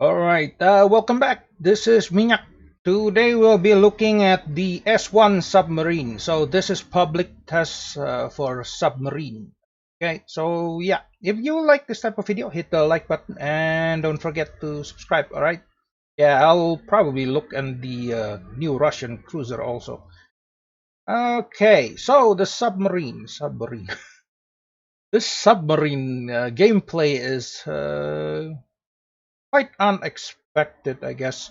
Alright, welcome back. This is Minyak. Today we'll be looking at the S-1 submarine. So this is public test for submarine. Okay, so yeah, if you like this type of video, hit the like button and don't forget to subscribe. Alright, yeah, I'll probably look at the new Russian cruiser also. Okay, so the submarine. This submarine gameplay is quite unexpected, I guess.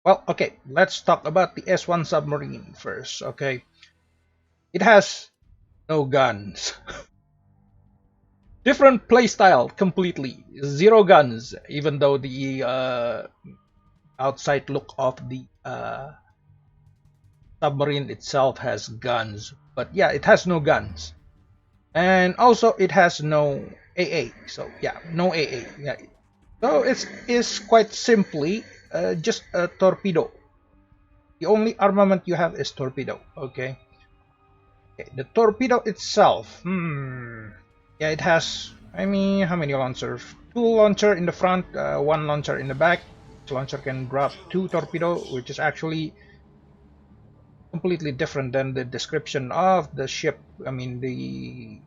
Well, okay, let's talk about the S-1 submarine first, okay? It has no guns. Different playstyle completely. Zero guns, even though the outside look of the submarine itself has guns. But yeah, it has no guns. And also it has no AA. So yeah, no AA. Yeah. So it's quite simply just a torpedo. The only armament you have is torpedo. Okay. Okay, the torpedo itself. Yeah, it has. I mean, how many launchers? Two launcher in the front, one launcher in the back. Each launcher can drop two torpedo, which is actually completely different than the description of the ship. I mean, the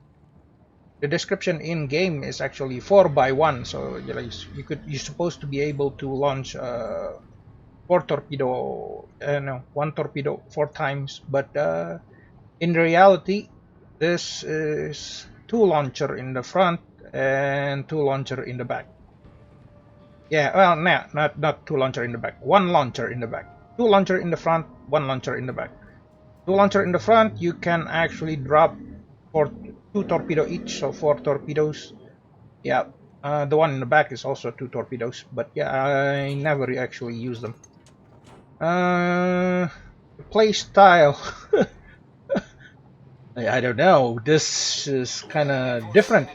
description in game is actually 4x1. So you're supposed to be able to launch four torpedo. No, one torpedo 4 times, but in reality, this is two launcher in the front and two launcher in the back. Yeah, well, no, not two launcher in the back. One launcher in the back. Two launcher in the front, one launcher in the back. Two launcher in the front, you can actually drop two torpedo each, so four torpedoes. Yeah, the one in the back is also two torpedoes, but yeah, I never actually use them. Play style. I don't know. This is kind of different.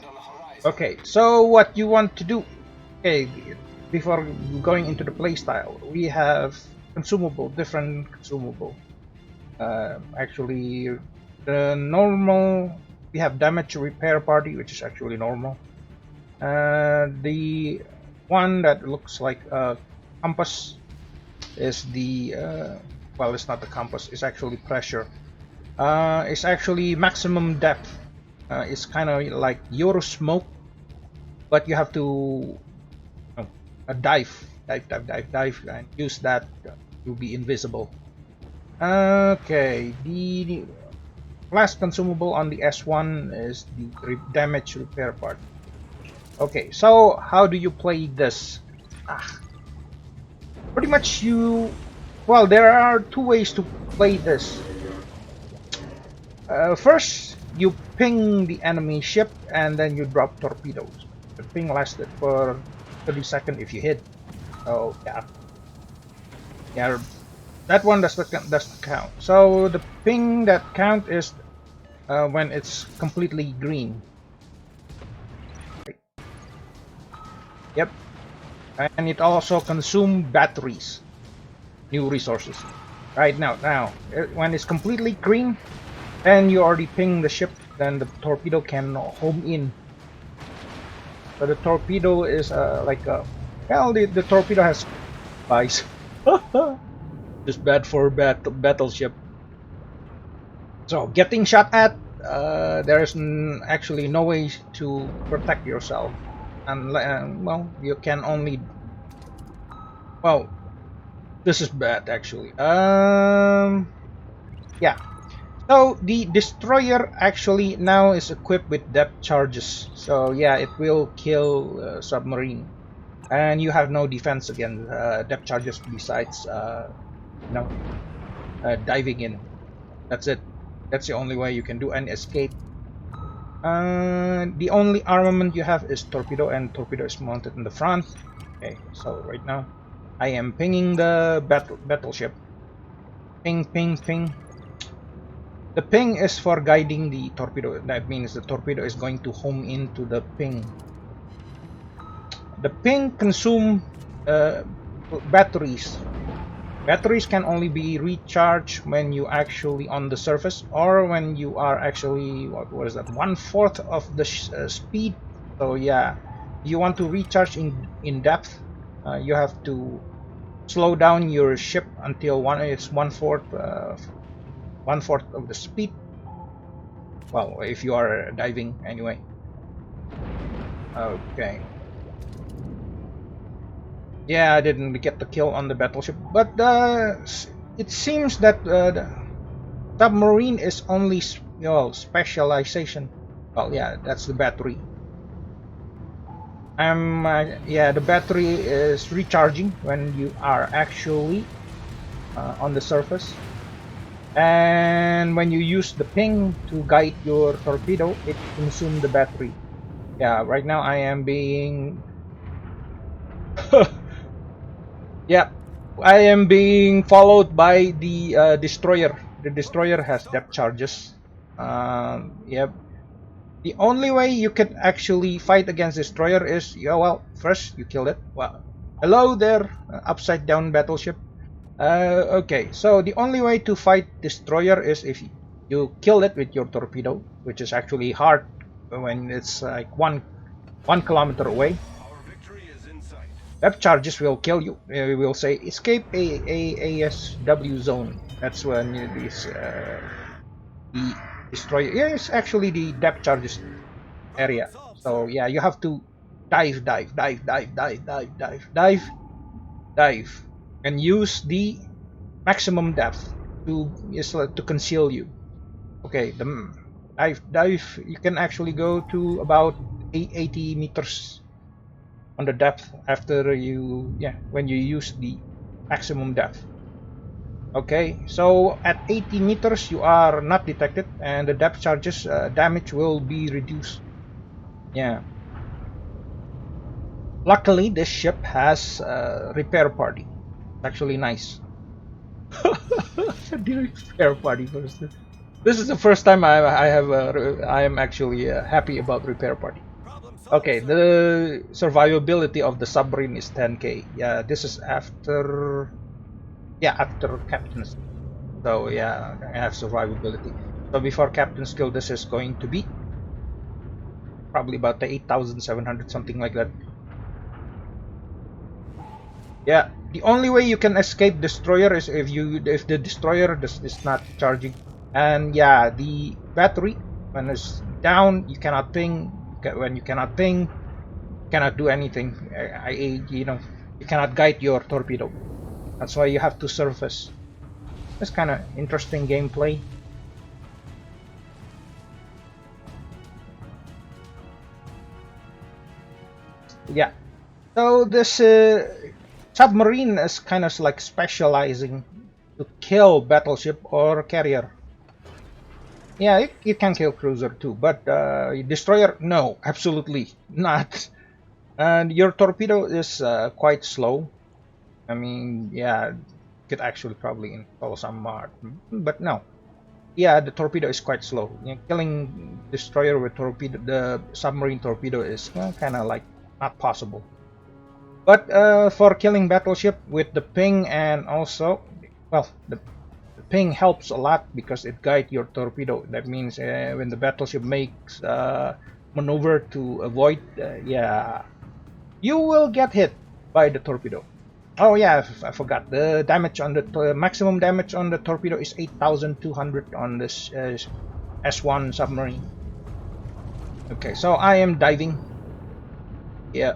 Okay, so what you want to do? Okay, before going into the playstyle, we have different consumable. Actually, the normal. We have damage repair party, which is actually normal. The one that looks like a compass is the well, it's not the compass. It's actually pressure. It's actually maximum depth. It's kind of like Euro smoke, but you have to dive, and use that to be invisible. Okay, the last consumable on the S1 is the damage repair part. Okay, so how do you play this? Pretty much well, there are two ways to play this. First, you ping the enemy ship and then you drop torpedoes. The ping lasted for 30 seconds if you hit. So yeah, that one doesn't count. So the ping that count is when it's completely green. Yep, and it also consumes batteries, new resources. Right now, when it's completely green, and you already ping the ship, then the torpedo can home in. So the torpedo is like a, well, the torpedo has spies. Just bad for battleship. So getting shot at, there's actually no way to protect yourself, and well, you can only, well, this is bad actually. Yeah. So the destroyer actually now is equipped with depth charges. So yeah, it will kill submarine, and you have no defense against depth charges besides diving in. That's it. That's the only way you can do an escape. The only armament you have is torpedo, and torpedo is mounted in the front. Okay, so right now I am pinging the battleship. Ping, ping, ping. The ping is for guiding the torpedo. That means the torpedo is going to home into the ping. The ping consume batteries. Batteries can only be recharged when you actually on the surface, or when you are actually what is that, 1/4 of the speed. So yeah, you want to recharge in depth. You have to slow down your ship until it's one fourth of the speed. Well, if you are diving anyway. Okay. Yeah, I didn't get the kill on the battleship, but it seems that the submarine is only specialization. Well, yeah, that's the battery. Yeah, the battery is recharging when you are actually on the surface, and when you use the ping to guide your torpedo, it consumes the battery. Yeah, right now I am being yeah, I am being followed by the destroyer. The destroyer has depth charges. Yep. The only way you can actually fight against destroyer is, yeah, well, first you kill it. Well, hello there, upside down battleship. Okay, so the only way to fight destroyer is if you kill it with your torpedo, which is actually hard when it's like one kilometer away. Depth charges will kill you. We will say escape a ASW zone. That's when the destroyer. Yeah, it's actually the depth charges area. So yeah, you have to dive, dive, dive, dive, dive, dive, dive, dive, dive, and use the maximum depth to conceal you. Okay, the dive. You can actually go to about 80 meters on the depth after when you use the maximum depth. Okay, so at 80 meters you are not detected and the depth charges damage will be reduced. Yeah, luckily this ship has a repair party. It's actually nice. The repair party first. This is the first time I am actually happy about repair party. Okay, the survivability of the submarine is 10k. Yeah, this is after captain skill. So yeah, I have survivability. So before captain skill, this is going to be probably about the 8,700, something like that. Yeah, the only way you can escape destroyer is if the destroyer is not charging. And yeah, the battery when it's down, you cannot ping. When you cannot ping, you cannot do anything. You cannot guide your torpedo. That's why you have to surface. It's kind of interesting gameplay. Yeah. So this submarine is kind of like specializing to kill battleship or carrier. Yeah, you can kill cruiser too, but destroyer, no, absolutely not. And your torpedo is quite slow. I mean, yeah, could actually probably install some mod, but no. Yeah, the torpedo is quite slow. Killing destroyer with torpedo, the submarine torpedo is kind of like not possible. But for killing battleship with the ping and also, well, the ping helps a lot because it guides your torpedo. That means when the battleship makes maneuver to avoid, yeah, you will get hit by the torpedo. Oh yeah, I forgot. The damage on the maximum damage on the torpedo is 8,200 on this S-1 submarine. Okay, so I am diving. Yeah.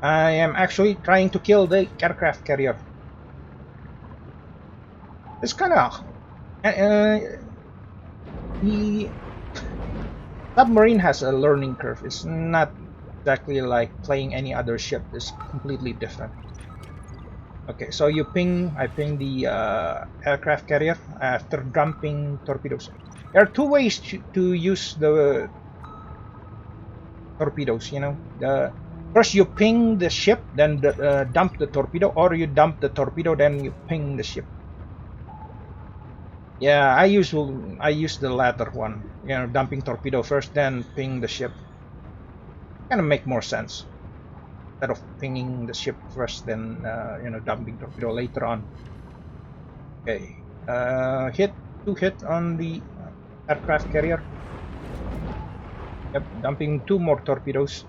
I am actually trying to kill the aircraft carrier. It's kind of the submarine has a learning curve. It's not exactly like playing any other ship. It's completely different. Okay, so I ping the aircraft carrier after dumping torpedoes. There are two ways to use the torpedoes. First you ping the ship, then dump the torpedo, or you dump the torpedo, then you ping the ship. Yeah, I use the latter one. Dumping torpedo first, then ping the ship. Kind of make more sense instead of pinging the ship first, then dumping torpedo later on. Okay, two hit on the aircraft carrier. Yep, dumping two more torpedoes.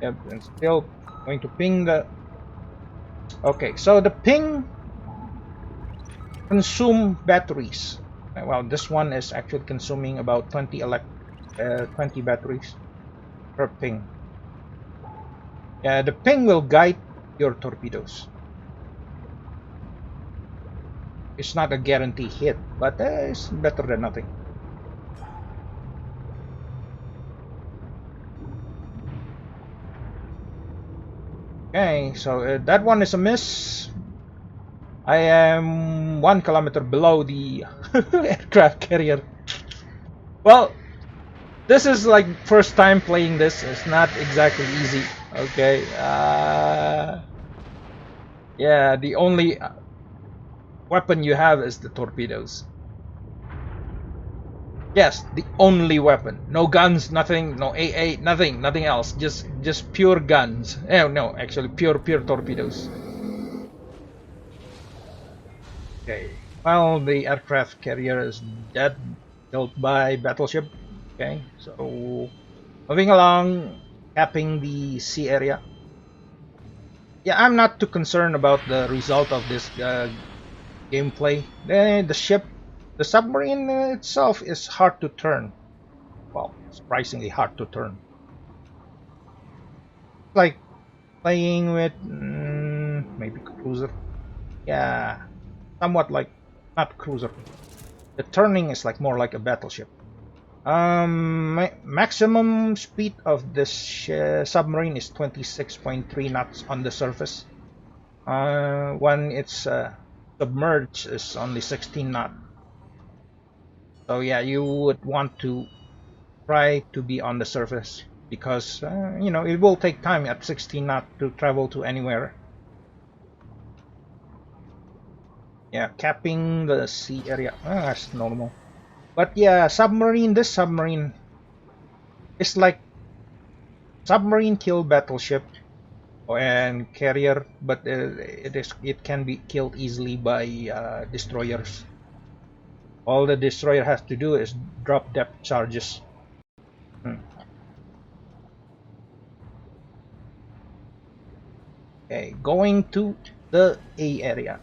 Yep, and still going to ping the. Okay, so the ping consume batteries. Well, this one is actually consuming about 20 batteries per ping. Yeah, the ping will guide your torpedoes. It's not a guarantee hit, but it's better than nothing. Okay, so that one is a miss. I am 1 kilometer below the aircraft carrier. Well, this is like first time playing this. It's not exactly easy. Okay. Yeah, the only weapon you have is the torpedoes. Yes, the only weapon. No guns, nothing, no AA, nothing else. Just pure guns. Oh no, actually pure torpedoes. Okay. Well, the aircraft carrier is dead, killed by battleship. Okay, so moving along, capping the sea area. Yeah, I'm not too concerned about the result of this gameplay. The submarine itself is hard to turn. Well, surprisingly hard to turn. Like playing with maybe cruiser. Yeah, somewhat like not cruiser. The turning is like more like a battleship. Maximum speed of this submarine is 26.3 knots on the surface. When it's submerged, is only 16 knots. So yeah, you would want to try to be on the surface because you know it will take time at 16 knots to travel to anywhere. Yeah, capping the sea area. That's normal. But yeah, this submarine is like submarine kill battleship and carrier, but it can be killed easily by destroyers. All the destroyer has to do is drop depth charges. Okay, going to the A area.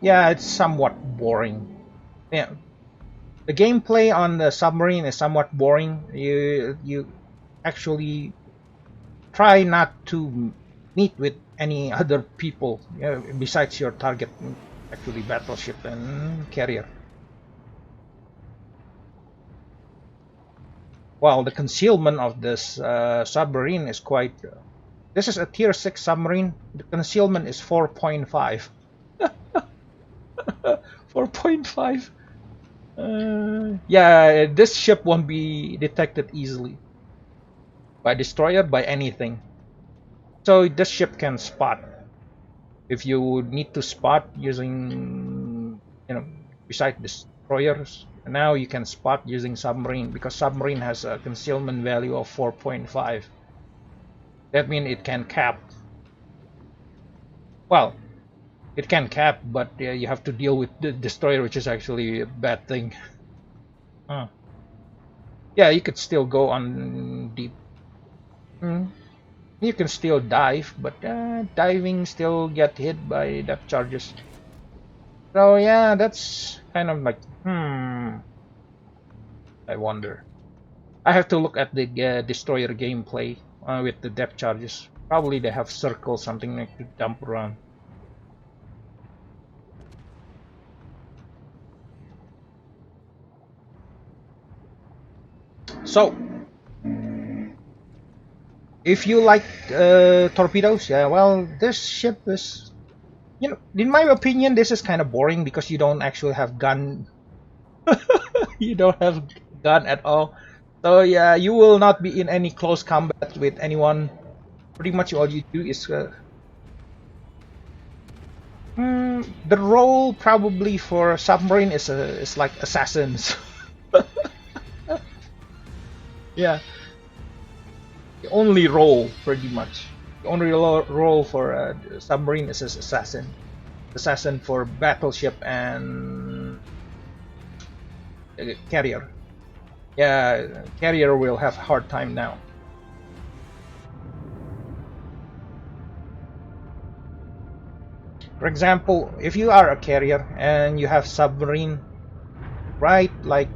Yeah, it's somewhat boring. Yeah, the gameplay on the submarine is somewhat boring. You actually try not to meet with any other people besides your target, actually battleship and carrier. Well, the concealment of this submarine is quite. This is a tier 6 submarine. The concealment is 4.5. 4.5. Yeah, this ship won't be detected easily by destroyer, by anything. So this ship can spot. If you need to spot using, beside destroyers, now you can spot using submarine because submarine has a concealment value of 4.5. That means it can cap. Well, it can cap, but you have to deal with the destroyer, which is actually a bad thing. Yeah, you could still go on deep. You can still dive, but diving still get hit by depth charges. So yeah, that's kind of like I wonder. I have to look at the destroyer gameplay with the depth charges. Probably they have circles, something like to dump around. So, if you like torpedoes, yeah, well, this ship is, in my opinion, this is kind of boring because you don't actually have gun. You don't have gun at all. So yeah, you will not be in any close combat with anyone. Pretty much all you do is the role probably for submarine is like assassins. Yeah, the only role pretty much. The only role for submarine is assassin for battleship and carrier. Yeah, carrier will have a hard time now. For example, if you are a carrier and you have submarine, right, like,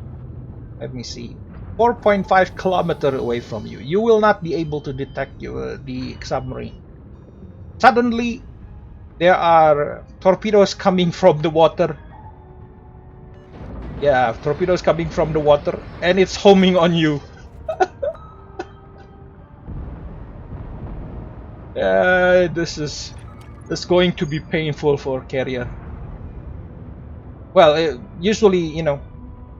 let me see, 4.5 kilometer away from you, you will not be able to detect the submarine. Suddenly, there are torpedoes coming from the water. Yeah, torpedoes coming from the water, and it's homing on you. This is going to be painful for carrier. Well, usually,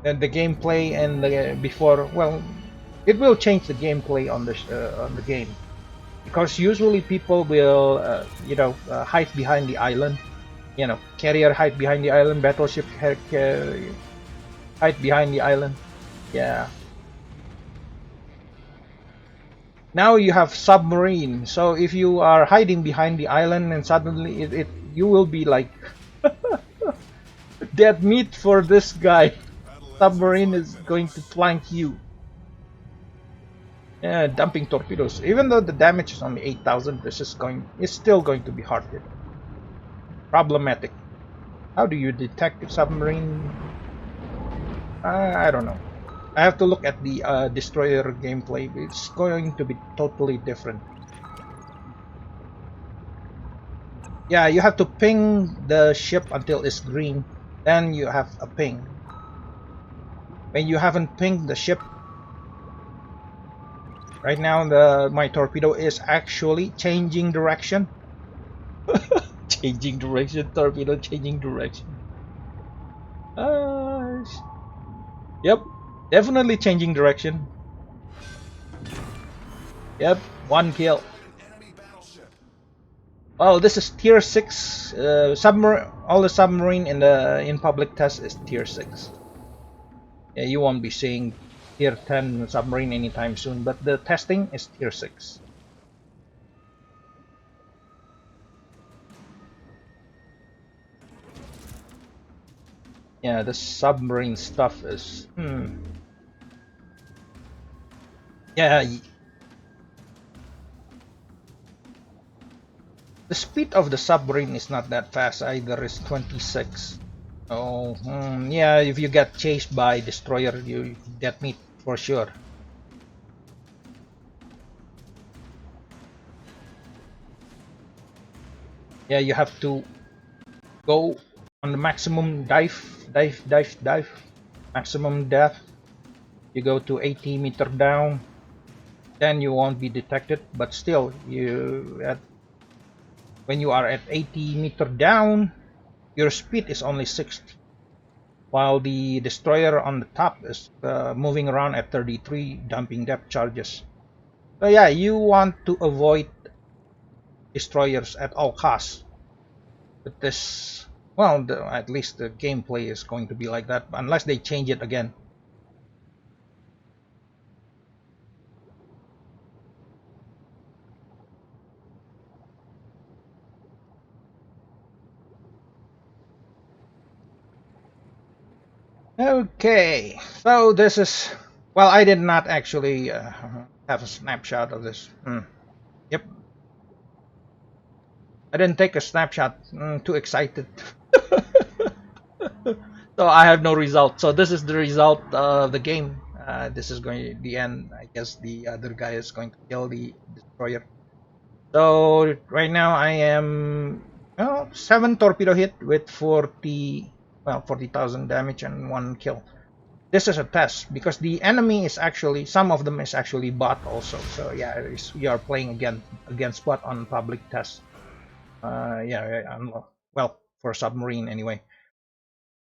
the gameplay and before, well, it will change the gameplay on the game, because usually people will, hide behind the island. Carrier hide behind the island, battleship hide behind the island. Yeah. Now you have submarine, so if you are hiding behind the island and suddenly you will be like dead meat for this guy. Submarine is going to flank you. Yeah, dumping torpedoes. Even though the damage is only 8,000, it's still going to be hard hit. Problematic. How do you detect a submarine? I don't know. I have to look at the destroyer gameplay. It's going to be totally different. Yeah, you have to ping the ship until it's green. Then you have a ping. When you haven't pinged the ship, right now my torpedo is actually changing direction. Changing direction, torpedo changing direction. Uh, yep, definitely changing direction. Yep, one kill. Well, this is tier 6. Submarine, all the submarine in public test is tier 6. Yeah, you won't be seeing tier 10 submarine anytime soon, but the testing is tier 6. Yeah, the submarine stuff is yeah, the speed of the submarine is not that fast either. It's 26. Oh, yeah, if you get chased by destroyer, you get me for sure. Yeah, you have to go on the maximum dive, maximum depth. You go to 80 meter down, then you won't be detected. But still, when you are at 80 meter down, your speed is only 60, while the destroyer on the top is moving around at 33, dumping depth charges. So yeah, you want to avoid destroyers at all costs. But this, well, at least the gameplay is going to be like that, unless they change it again. Okay, so this is, well, I did not actually have a snapshot of this. Yep, I didn't take a snapshot. Too excited. So I have no result. So this is the result of the game. This is going to the end. I guess the other guy is going to kill the destroyer. So right now I am, well, 7 torpedo hit with 40,000 damage and 1 kill. This is a test because the enemy is actually, some of them is actually bot also. So yeah, we are playing against bot on public test. Yeah, well, for submarine anyway.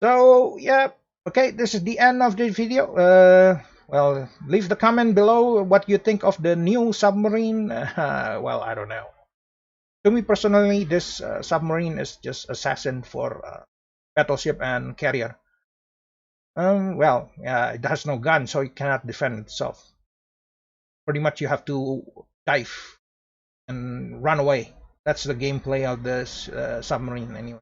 So yeah, okay, this is the end of the video. Well, leave the comment below what you think of the new submarine. Well, I don't know. To me personally, this submarine is just assassin for battleship and carrier. Well, it has no gun, so it cannot defend itself. Pretty much, you have to dive and run away. That's the gameplay of this submarine, anyway.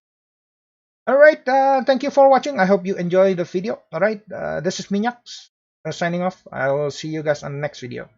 All right. Thank you for watching. I hope you enjoy the video. All right. This is Minyaks signing off. I will see you guys on the next video.